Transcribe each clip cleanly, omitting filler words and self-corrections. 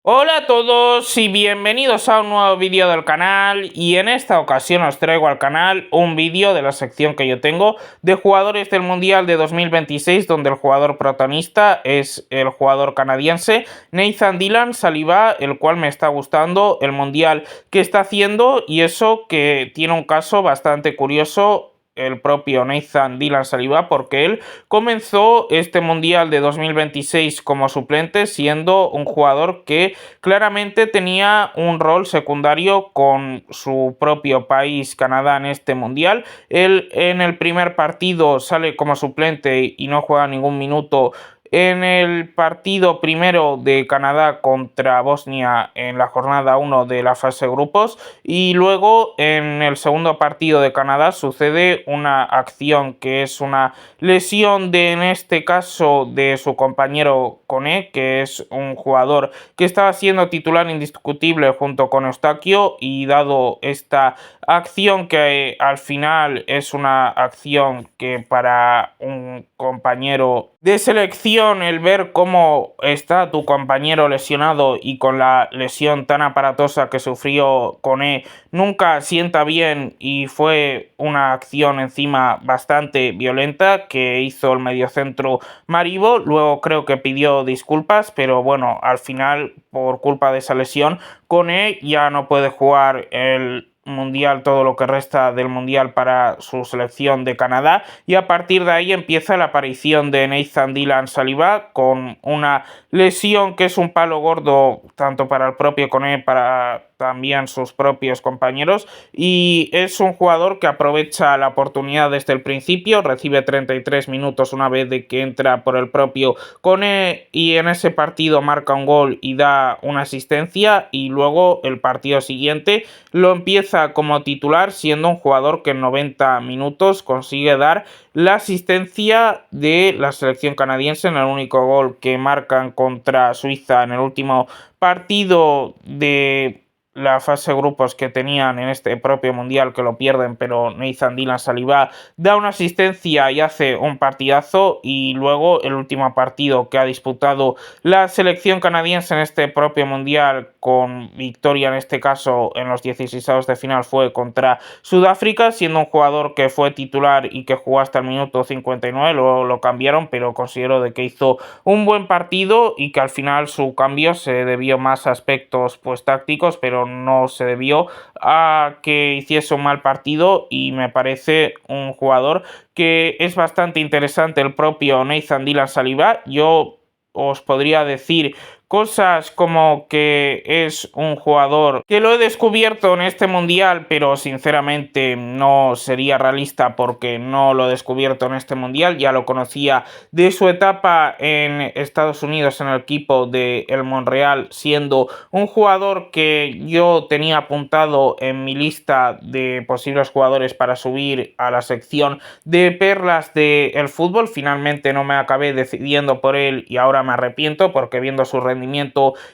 Hola a todos y bienvenidos a un nuevo vídeo del canal, y en esta ocasión os traigo al canal un vídeo de la sección que yo tengo de jugadores del Mundial de 2026, donde el jugador protagonista es el jugador canadiense Nathan Dillon Saliba, el cual me está gustando el Mundial que está haciendo, y eso que tiene un caso bastante curioso el propio Nathan Dillon Saliba, porque él comenzó este Mundial de 2026 como suplente, siendo un jugador que claramente tenía un rol secundario con su propio país, Canadá, en este Mundial. Él en el primer partido sale como suplente y no juega ningún minuto en el partido primero de Canadá contra Bosnia en la jornada 1 de la fase de grupos, y luego en el segundo partido de Canadá sucede una acción que es una lesión en este caso de su compañero Koné, que es un jugador que estaba siendo titular indiscutible junto con Eustaquio, y dado esta acción que al final es una acción que para un compañero de selección, el ver cómo está tu compañero lesionado y con la lesión tan aparatosa que sufrió Koné nunca sienta bien, y fue una acción encima bastante violenta que hizo el mediocentro Maribo. Luego creo que pidió disculpas, pero bueno, al final por culpa de esa lesión Koné ya no puede jugar el Mundial, todo lo que resta del Mundial, para su selección de Canadá, y a partir de ahí empieza la aparición de Nathan Dillon Saliba con una lesión que es un palo gordo tanto para el propio Koné, para también sus propios compañeros, y es un jugador que aprovecha la oportunidad desde el principio, recibe 33 minutos una vez de que entra por el propio Koné, y en ese partido marca un gol y da una asistencia, y luego el partido siguiente lo empieza como titular, siendo un jugador que en 90 minutos consigue dar la asistencia de la selección canadiense en el único gol que marcan contra Suiza en el último partido de la fase de grupos que tenían en este propio Mundial, que lo pierden, pero Nathan Dillon Saliba da una asistencia y hace un partidazo. Y luego el último partido que ha disputado la selección canadiense en este propio Mundial, con victoria en este caso en los 16avos de final, fue contra Sudáfrica, siendo un jugador que fue titular y que jugó hasta el minuto 59, luego lo cambiaron, pero considero de que hizo un buen partido y que al final su cambio se debió más a aspectos pues tácticos, pero no se debió a que hiciese un mal partido. Y me parece un jugador que es bastante interesante, el propio Nathan Dillon Saliba. Yo os podría decir cosas como que es un jugador que lo he descubierto en este Mundial, pero sinceramente no sería realista porque no lo he descubierto en este Mundial. Ya lo conocía de su etapa en Estados Unidos en el equipo de el Montreal, siendo un jugador que yo tenía apuntado en mi lista de posibles jugadores para subir a la sección de perlas del fútbol. Finalmente no me acabé decidiendo por él y ahora me arrepiento, porque viendo su rendimiento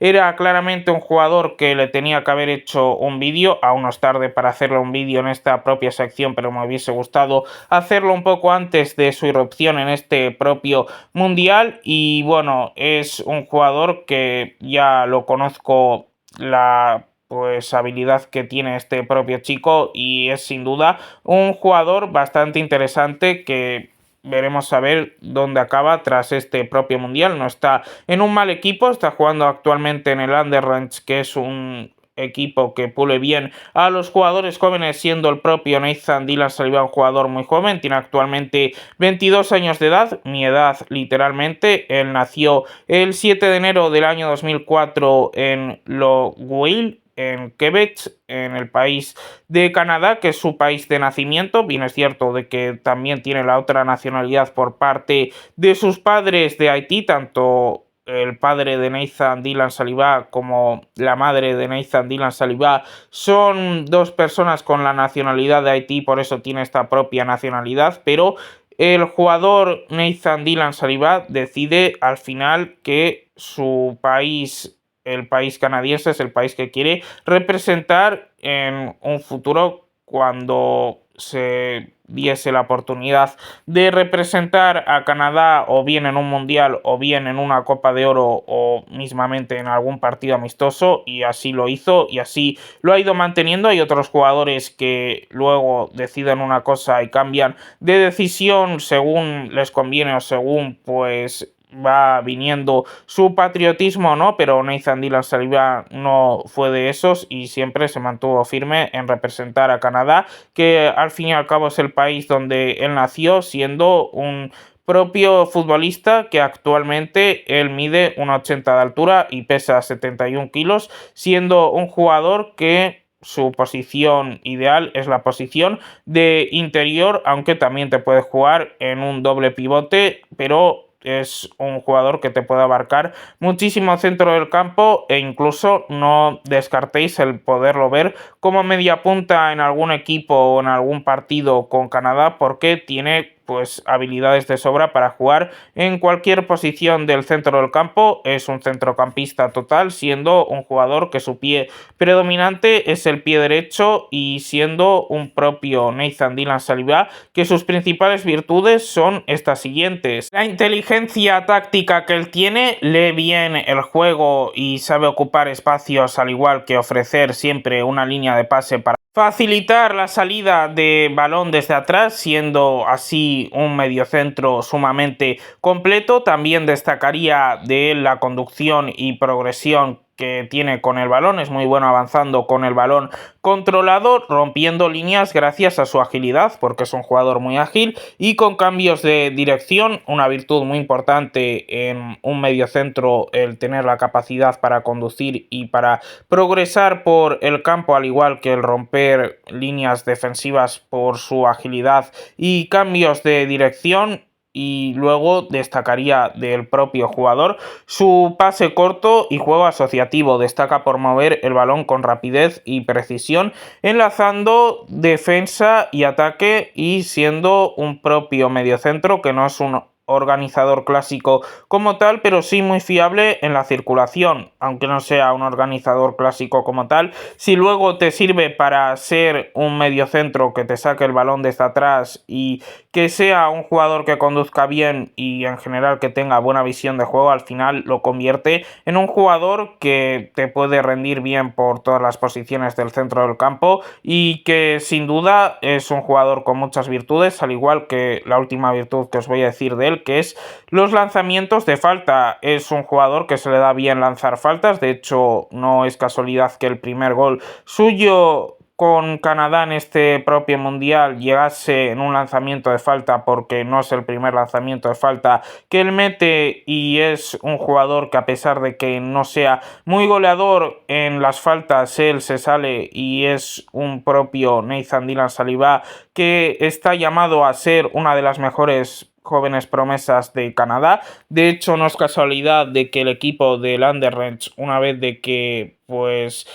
era claramente un jugador que le tenía que haber hecho un vídeo. Aún no es tarde para hacerle un vídeo en esta propia sección, pero me hubiese gustado hacerlo un poco antes de su irrupción en este propio Mundial. Y bueno, es un jugador que ya lo conozco, la pues habilidad que tiene este propio chico, y es sin duda un jugador bastante interesante que veremos a ver dónde acaba tras este propio Mundial. No está en un mal equipo, está jugando actualmente en el Anderlecht, que es un equipo que pule bien a los jugadores jóvenes, siendo el propio Nathan Dillon Saliba un jugador muy joven, tiene actualmente 22 años de edad, mi edad literalmente. Él nació el 7 de enero del año 2004 en Longueuil, en Quebec, en el país de Canadá, que es su país de nacimiento. Bien, es cierto de que también tiene la otra nacionalidad por parte de sus padres de Haití, tanto el padre de Nathan Dillon Saliba como la madre de Nathan Dillon Saliba son dos personas con la nacionalidad de Haití, por eso tiene esta propia nacionalidad. Pero el jugador Nathan Dillon Saliba decide al final que su país, el país canadiense, es el país que quiere representar en un futuro, cuando se diese la oportunidad de representar a Canadá o bien en un mundial o bien en una Copa de Oro o mismamente en algún partido amistoso, y así lo hizo y así lo ha ido manteniendo. Hay otros jugadores que luego deciden una cosa y cambian de decisión según les conviene o según pues va viniendo su patriotismo, ¿no? Pero Nathan Dillon-Saliba no fue de esos y siempre se mantuvo firme en representar a Canadá, que al fin y al cabo es el país donde él nació, siendo un propio futbolista que actualmente él mide 1,80 de altura y pesa 71 kilos, siendo un jugador que su posición ideal es la posición de interior, aunque también te puede jugar en un doble pivote, pero es un jugador que te puede abarcar muchísimo centro del campo e incluso no descartéis el poderlo ver como media punta en algún equipo o en algún partido con Canadá, porque tiene pues habilidades de sobra para jugar en cualquier posición del centro del campo. Es un centrocampista total, siendo un jugador que su pie predominante es el pie derecho y siendo un propio Nathan Dillon-Saliba que sus principales virtudes son estas siguientes: la inteligencia táctica que él tiene, lee bien el juego y sabe ocupar espacios, al igual que ofrecer siempre una línea de pase para facilitar la salida de balón desde atrás, siendo así un mediocentro sumamente completo. También destacaría de él la conducción y progresión que tiene con el balón. Es muy bueno avanzando con el balón controlado, rompiendo líneas gracias a su agilidad, porque es un jugador muy ágil y con cambios de dirección, una virtud muy importante en un mediocentro, el tener la capacidad para conducir y para progresar por el campo, al igual que el romper líneas defensivas por su agilidad y cambios de dirección. Y luego destacaría del propio jugador su pase corto y juego asociativo. Destaca por mover el balón con rapidez y precisión, enlazando defensa y ataque y siendo un propio mediocentro que no es un organizador clásico como tal, pero sí muy fiable en la circulación, aunque no sea un organizador clásico como tal. Si luego te sirve para ser un mediocentro que te saque el balón desde atrás y que sea un jugador que conduzca bien y en general que tenga buena visión de juego, al final lo convierte en un jugador que te puede rendir bien por todas las posiciones del centro del campo y que sin duda es un jugador con muchas virtudes, al igual que la última virtud que os voy a decir de él, que es los lanzamientos de falta. Es un jugador que se le da bien lanzar faltas. De hecho, no es casualidad que el primer gol suyo con Canadá en este propio mundial llegase en un lanzamiento de falta, porque no es el primer lanzamiento de falta que él mete, y es un jugador que, a pesar de que no sea muy goleador en las faltas, él se sale y es un propio Nathan Dillon-Saliba que está llamado a ser una de las mejores jóvenes promesas de Canadá. De hecho, no es casualidad de que el equipo del Anderlecht, una vez de que pues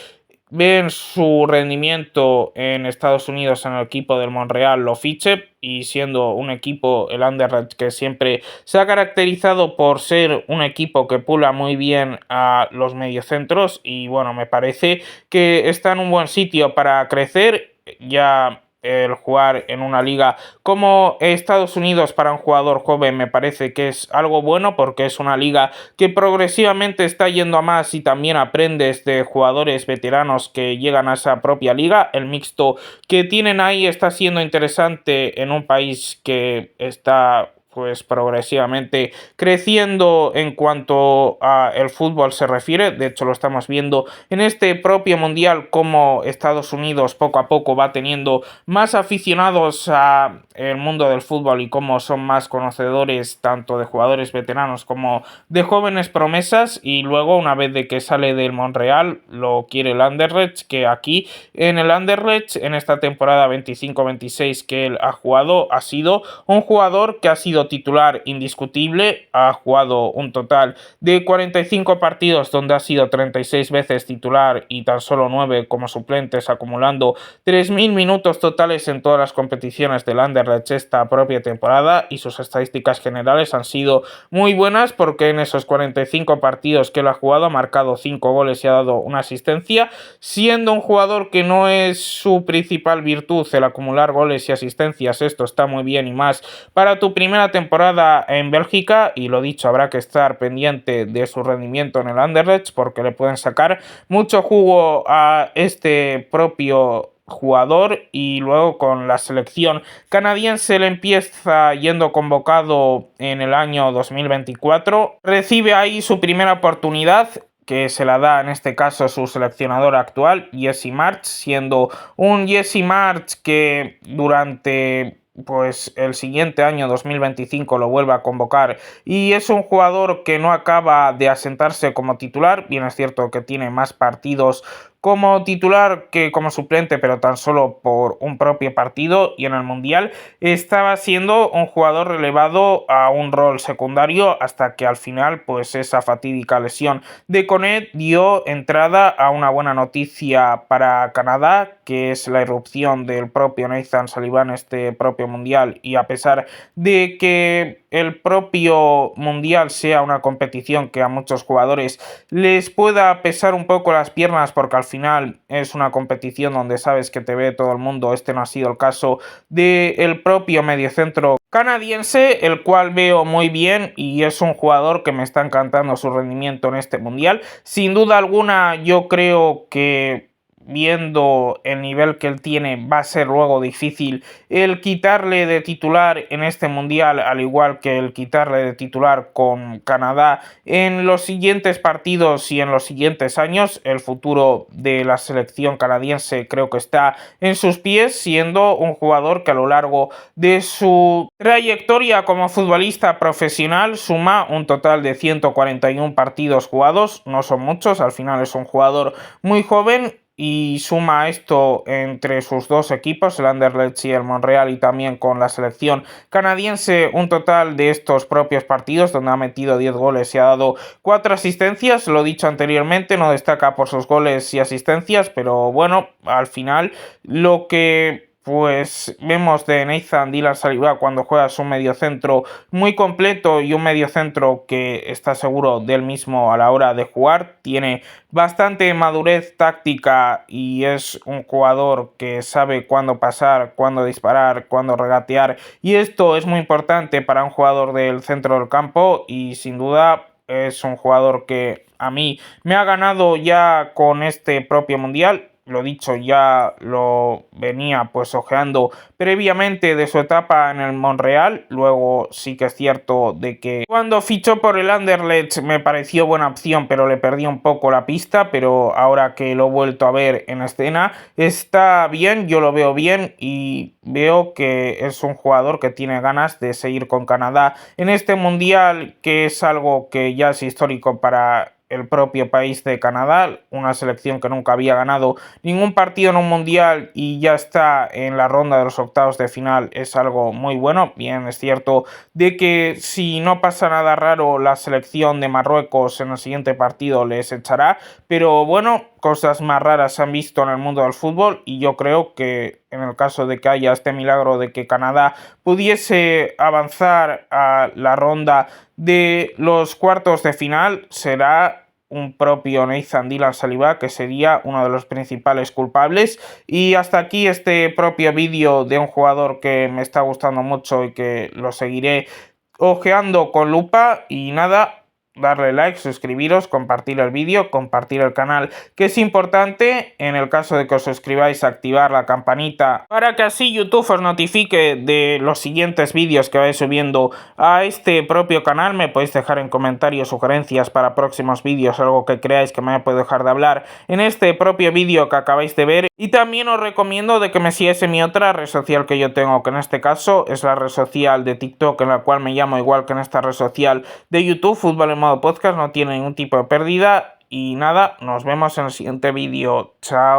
ven su rendimiento en Estados Unidos en el equipo del Montreal, lo fiche, y siendo un equipo, el Anderlecht, que siempre se ha caracterizado por ser un equipo que pula muy bien a los mediocentros, y bueno, me parece que está en un buen sitio para crecer. Ya el jugar en una liga como Estados Unidos para un jugador joven me parece que es algo bueno, porque es una liga que progresivamente está yendo a más y también aprendes de jugadores veteranos que llegan a esa propia liga. El mixto que tienen ahí está siendo interesante en un país que está pues progresivamente creciendo en cuanto a el fútbol se refiere. De hecho, lo estamos viendo en este propio mundial, como Estados Unidos poco a poco va teniendo más aficionados a el mundo del fútbol y cómo son más conocedores tanto de jugadores veteranos como de jóvenes promesas. Y luego, una vez de que sale del Montreal, lo quiere el Anderlecht, que aquí en el Anderlecht en esta temporada 25-26 que él ha jugado, ha sido un jugador que ha sido sido titular indiscutible, ha jugado un total de 45 partidos donde ha sido 36 veces titular y tan solo 9 como suplentes, acumulando 3.000 minutos totales en todas las competiciones del Anderlecht esta propia temporada, y sus estadísticas generales han sido muy buenas porque en esos 45 partidos que él ha jugado ha marcado 5 goles y ha dado una asistencia, siendo un jugador que no es su principal virtud el acumular goles y asistencias. Esto está muy bien y más para tu primera temporada en Bélgica, y lo dicho, habrá que estar pendiente de su rendimiento en el Anderlecht porque le pueden sacar mucho jugo a este propio jugador. Y luego con la selección canadiense le empieza yendo convocado en el año 2024, recibe ahí su primera oportunidad que se la da en este caso su seleccionador actual, Jesse Marsch, siendo un Jesse Marsch que durante pues el siguiente año 2025 lo vuelve a convocar, y es un jugador que no acaba de asentarse como titular. Bien es cierto que tiene más partidos como titular que como suplente, pero tan solo por un propio partido, y en el Mundial estaba siendo un jugador relevado a un rol secundario hasta que al final pues esa fatídica lesión de Koné dio entrada a una buena noticia para Canadá, que es la irrupción del propio Nathan Saliba en este propio Mundial. Y a pesar de que el propio Mundial sea una competición que a muchos jugadores les pueda pesar un poco las piernas porque al final es una competición donde sabes que te ve todo el mundo, este no ha sido el caso del propio mediocentro canadiense, el cual veo muy bien y es un jugador que me está encantando su rendimiento en este Mundial. Sin duda alguna, yo creo que viendo el nivel que él tiene va a ser luego difícil el quitarle de titular en este Mundial, al igual que el quitarle de titular con Canadá en los siguientes partidos y en los siguientes años. El futuro de la selección canadiense creo que está en sus pies, siendo un jugador que a lo largo de su trayectoria como futbolista profesional suma un total de 141 partidos jugados. No son muchos, al final es un jugador muy joven, y suma esto entre sus dos equipos, el Anderlecht y el Montreal, y también con la selección canadiense, un total de estos propios partidos donde ha metido 10 goles y ha dado 4 asistencias. Lo dicho anteriormente, no destaca por sus goles y asistencias, pero bueno, al final lo que pues vemos de Nathan Dylan Saliba cuando juegas un mediocentro muy completo y un mediocentro que está seguro del mismo a la hora de jugar, tiene bastante madurez táctica y es un jugador que sabe cuándo pasar, cuándo disparar, cuándo regatear, y esto es muy importante para un jugador del centro del campo, y sin duda es un jugador que a mí me ha ganado ya con este propio Mundial. Lo dicho, ya lo venía pues ojeando previamente de su etapa en el Montreal. Luego sí que es cierto de que cuando fichó por el Anderlecht me pareció buena opción, pero le perdí un poco la pista. Pero ahora que lo he vuelto a ver en escena, está bien, yo lo veo bien y veo que es un jugador que tiene ganas de seguir con Canadá en este Mundial, que es algo que ya es histórico para el propio país de Canadá, una selección que nunca había ganado ningún partido en un Mundial y ya está en la ronda de los octavos de final. Es algo muy bueno. Bien, es cierto de que si no pasa nada raro la selección de Marruecos en el siguiente partido les echará, pero bueno, cosas más raras se han visto en el mundo del fútbol, y yo creo que en el caso de que haya este milagro de que Canadá pudiese avanzar a la ronda de los cuartos de final, será un propio Nathan Dylan Saliba que sería uno de los principales culpables. Y hasta aquí este propio vídeo de un jugador que me está gustando mucho y que lo seguiré ojeando con lupa. Y nada, darle like, suscribiros, compartir el vídeo, compartir el canal, que es importante. En el caso de que os suscribáis, activar la campanita para que así YouTube os notifique de los siguientes vídeos que vais subiendo a este propio canal. Me podéis dejar en comentarios sugerencias para próximos vídeos, algo que creáis que me haya podido dejar de hablar en este propio vídeo que acabáis de ver. Y también os recomiendo de que me sigáis en mi otra red social que yo tengo, que en este caso es la red social de TikTok, en la cual me llamo igual que en esta red social de YouTube, Fútbol en Modo Podcast. No tiene ningún tipo de pérdida. Y nada, nos vemos en el siguiente vídeo. Chao.